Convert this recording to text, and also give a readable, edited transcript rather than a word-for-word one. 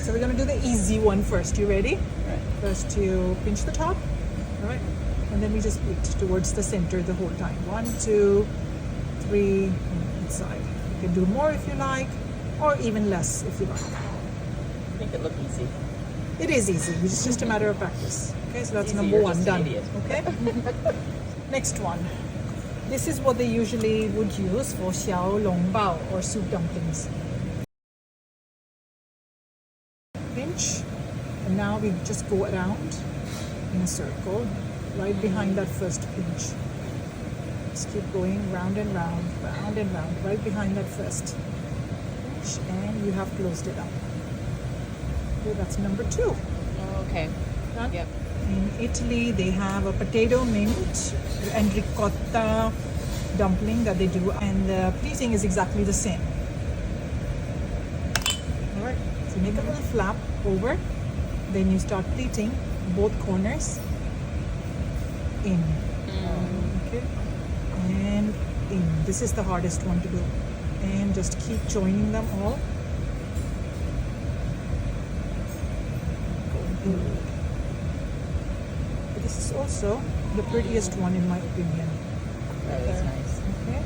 So we're going to do the easy one first. You ready? Right. First you pinch the top, all right? And then we just pleat towards the center the whole time. 1, 2, 3, and each side. You can do more if you like, or even less if you like. Make it look easy. It is easy. It's just a matter of practice. Okay, so that's Easy, number you're 1 just an done. idiot. Okay. Next one. This is what they usually would use for xiao long bao or soup dumplings. Pinch, and now we just go around in a circle, right behind that first pinch. Just keep going round and round, round and round, right behind that first pinch, and you have closed it up. Okay, that's number 2. Oh, okay. Done? Yep. In Italy, they have a potato mint and ricotta dumpling that they do, and the pleating is exactly the same. All right, so make a little flap over, then you start pleating both corners in. Okay, and in. This is the hardest one to do, and just keep joining them all. This is also the prettiest one in my opinion. That is nice. Okay.